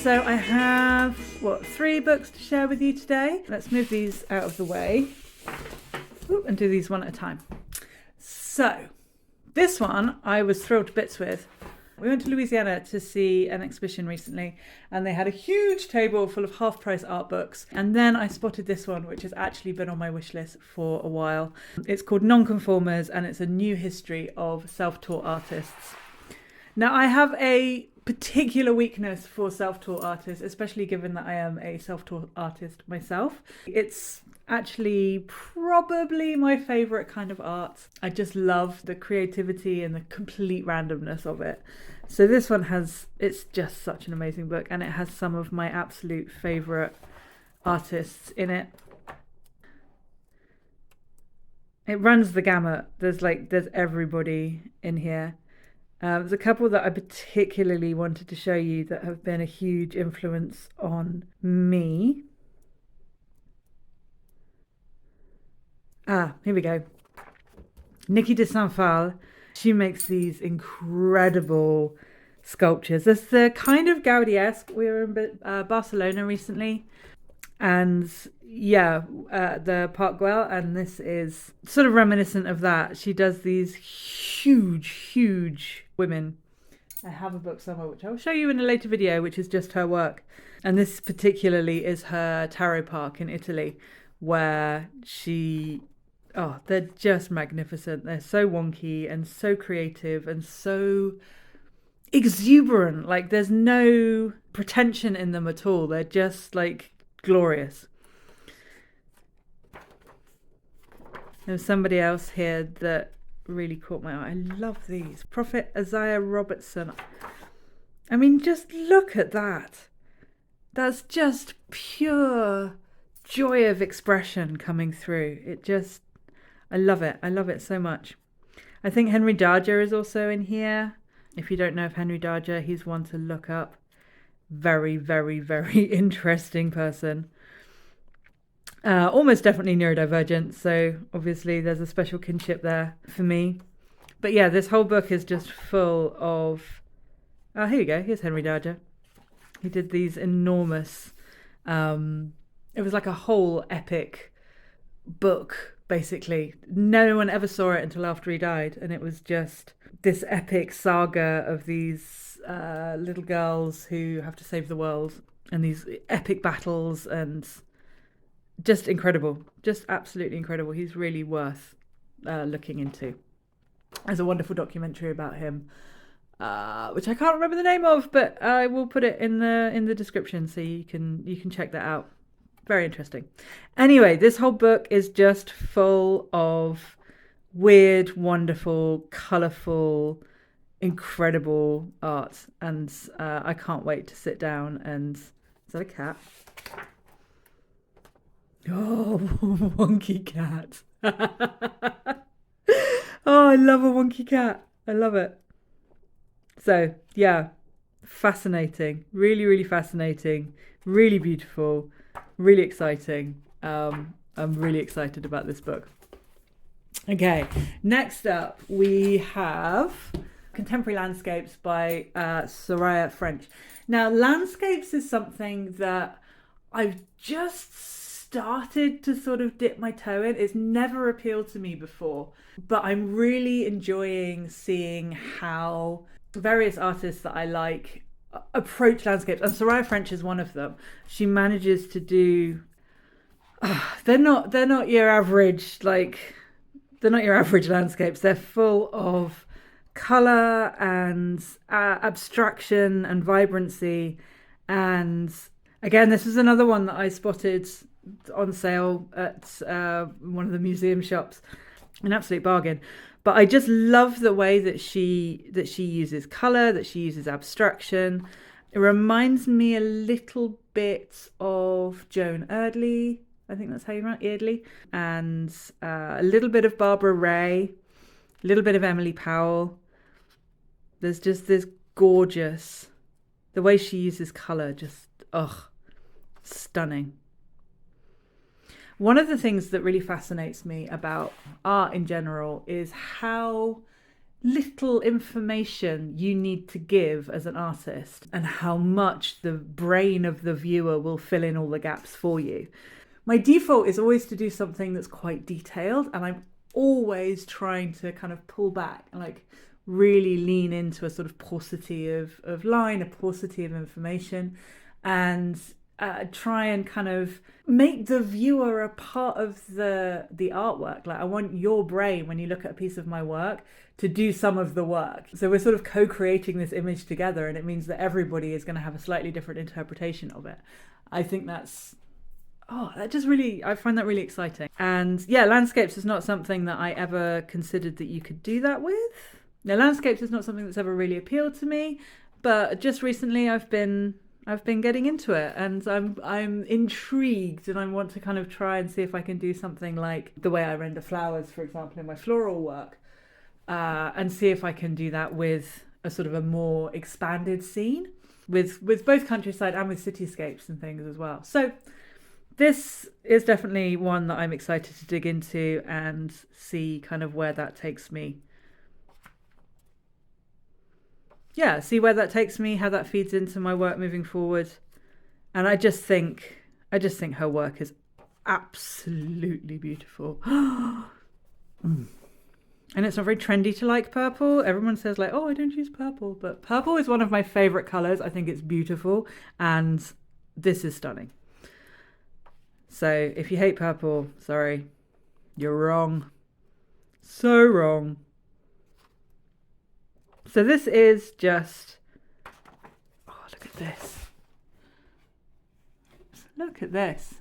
So I have, three books to share with you today. Let's move these out of the way and do these one at a time. So this one I was thrilled to bits with. We went to Louisiana to see an exhibition recently, and they had a huge table full of half-price art books. And then I spotted this one, which has actually been on my wish list for a while. It's called Nonconformers, and it's a new history of self-taught artists. Now, I have a particular weakness for self-taught artists, especially given that I am a self-taught artist myself. It's actually probably my favourite kind of art. I just love the creativity and the complete randomness of it. So this one it's just such an amazing book, and it has some of my absolute favourite artists in it. It runs the gamut. There's everybody in here. There's a couple that I particularly wanted to show you that have been a huge influence on me. Here we go. Niki de Saint-Phalle. She makes these incredible sculptures. There's the kind of Gaudi-esque. We were in Barcelona recently, and the Park Güell, and this is sort of reminiscent of that. She does these huge women. I have a book somewhere which I'll show you in a later video, which is just her work. And this particularly is her Tarot Park in Italy, where they're just magnificent. They're so wonky and so creative and so exuberant. Like, there's no pretension in them at all. They're just glorious. There's somebody else here that really caught my eye. I love these. Prophet Isaiah Robertson. I mean, just look at that. That's just pure joy of expression coming through. I love it. I love it so much. I think Henry Darger is also in here. If you don't know of Henry Darger, he's one to look up. Very, very, very interesting person. Almost definitely neurodivergent, so obviously there's a special kinship there for me. But yeah, this whole book is just full of... Oh, here you go. Here's Henry Darger. He did these enormous... it was like a whole epic book, basically. No one ever saw it until after he died, and it was just this epic saga of these little girls who have to save the world, and these epic battles, and just incredible. Just absolutely incredible. He's really worth looking into. There's a wonderful documentary about him, which I can't remember the name of, but I will put it in the description so you can check that out. Very interesting. Anyway, this whole book is just full of weird, wonderful, colourful, incredible art, and I can't wait to sit down and... Is that a cat? Oh, wonky cat. Oh, I love a wonky cat. I love it. So, yeah, fascinating. Really, really fascinating. Really beautiful. Really exciting. I'm really excited about this book. Okay, next up we have Contemporary Landscapes by Soraya French. Now, landscapes is something that I've just started to sort of dip my toe in. It's never appealed to me before, but I'm really enjoying seeing how various artists that I like approach landscapes, and Soraya French is one of them. She manages to do they're not your average landscapes. They're full of color and abstraction and vibrancy. And again, this is another one that I spotted on sale at one of the museum shops, an absolute bargain. But I just love the way that she uses color, that she uses abstraction. It reminds me a little bit of Joan Erdely. I think that's how you pronounce it, Erdely. And a little bit of Barbara Ray, a little bit of Emily Powell. There's just this gorgeous... The way she uses color, just, stunning. One of the things that really fascinates me about art in general is how little information you need to give as an artist and how much the brain of the viewer will fill in all the gaps for you. My default is always to do something that's quite detailed, and I'm always trying to kind of pull back and like really lean into a sort of paucity of line, a paucity of information, and try and kind of make the viewer a part of the artwork. Like, I want your brain, when you look at a piece of my work, to do some of the work. So we're sort of co-creating this image together, and it means that everybody is going to have a slightly different interpretation of it. I think that's I find that really exciting. And yeah, landscapes is not something that I ever considered that you could do that with. Now, landscapes is not something that's ever really appealed to me, but just recently I've been getting into it, and I'm intrigued, and I want to kind of try and see if I can do something like the way I render flowers, for example, in my floral work, and see if I can do that with a sort of a more expanded scene with both countryside and with cityscapes and things as well. So this is definitely one that I'm excited to dig into and see kind of where that takes me. Yeah, see where that takes me, how that feeds into my work moving forward. And I just think her work is absolutely beautiful. And it's not very trendy to like purple. Everyone says like, oh, I don't use purple, but purple is one of my favorite colors. I think it's beautiful, and this is stunning. So if you hate purple, sorry, you're wrong. So wrong. So this is just, oh, look at this. Look at this.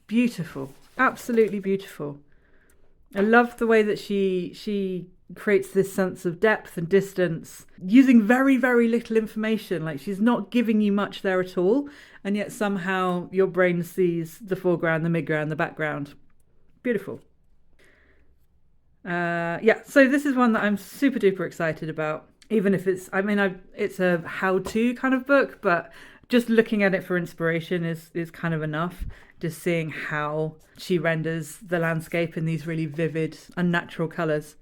Beautiful, absolutely beautiful. I love the way that she creates this sense of depth and distance using very, very little information. Like, she's not giving you much there at all, and yet somehow your brain sees the foreground, the midground, the background. Beautiful. So this is one that I'm super duper excited about, even if it's a how-to kind of book, but just looking at it for inspiration is kind of enough. Just seeing how she renders the landscape in these really vivid, unnatural colours.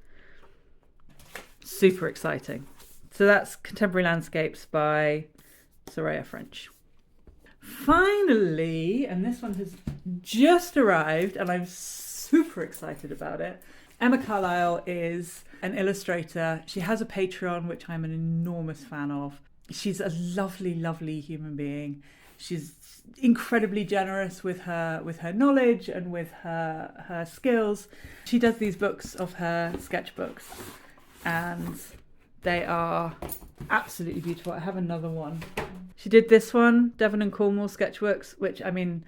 Super exciting. So that's Contemporary Landscapes by Soraya French. Finally, and this one has just arrived, and I'm super excited about it. Emma Carlisle is an illustrator. She has a Patreon, which I'm an enormous fan of. She's a lovely, lovely human being. She's incredibly generous with her knowledge and with her skills. She does these books of her sketchbooks, and they are absolutely beautiful. I have another one. She did this one, Devon and Cornwall Sketchworks, which, I mean,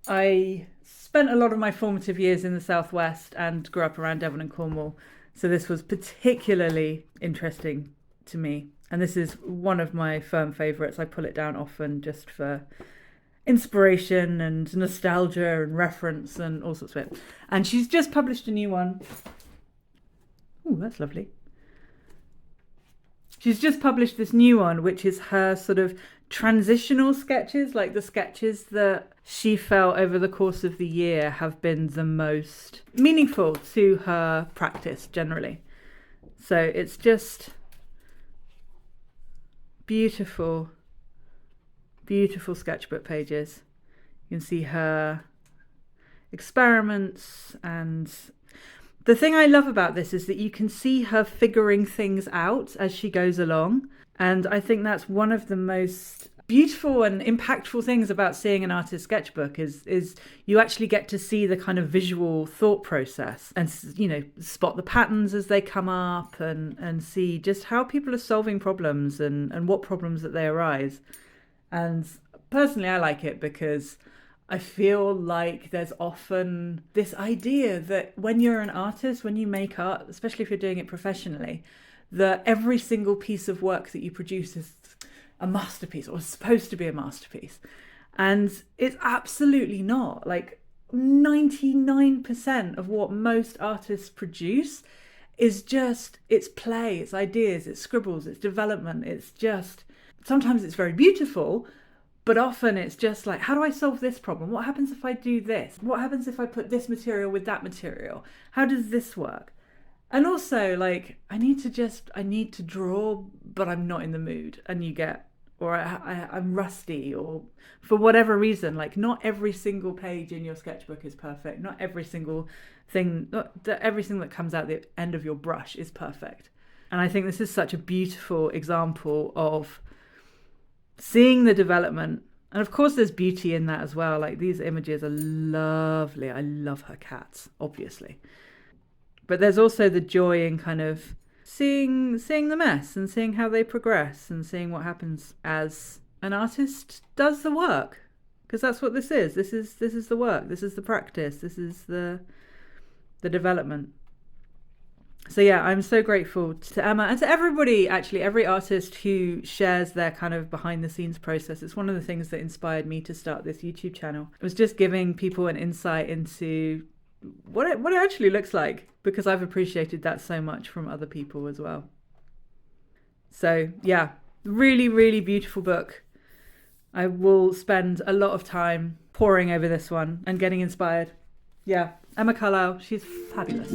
I spent a lot of my formative years in the Southwest and grew up around Devon and Cornwall. So this was particularly interesting to me. And this is one of my firm favourites. I pull it down often just for inspiration and nostalgia and reference and all sorts of it. And she's just published a new one. Oh, that's lovely. She's just published this new one, which is her sort of transitional sketches, like the sketches that she felt over the course of the year have been the most meaningful to her practice generally. So it's just beautiful, beautiful sketchbook pages. You can see her experiments, and the thing I love about this is that you can see her figuring things out as she goes along. And I think that's one of the most beautiful and impactful things about seeing an artist's sketchbook is you actually get to see the kind of visual thought process and, you know, spot the patterns as they come up and see just how people are solving problems and what problems that they arise. And personally, I like it because I feel like there's often this idea that when you're an artist, when you make art, especially if you're doing it professionally, that every single piece of work that you produce is a masterpiece or is supposed to be a masterpiece. And it's absolutely not. Like 99% of what most artists produce is just, it's play, it's ideas, it's scribbles, it's development. It's just, sometimes it's very beautiful, but often it's just like, how do I solve this problem? What happens if I do this? What happens if I put this material with that material? How does this work? And also, like, I need to draw, but I'm not in the mood. And you get, or I'm rusty, or for whatever reason, like, not every single page in your sketchbook is perfect. Not every single thing, everything that comes out the end of your brush is perfect. And I think this is such a beautiful example of seeing the development. And of course, there's beauty in that as well. Like, these images are lovely. I love her cats, obviously. But there's also the joy in kind of seeing the mess and seeing how they progress and seeing what happens as an artist does the work, because that's what this is. This is the work. This is the practice. This is the development. So yeah, I'm so grateful to Emma and to everybody, actually, every artist who shares their kind of behind the scenes process. It's one of the things that inspired me to start this YouTube channel. It was just giving people an insight into what it actually looks like, because I've appreciated that so much from other people as well. So yeah, really, really beautiful book. I will spend a lot of time poring over this one and getting inspired. Yeah, Emma Carlisle, she's fabulous.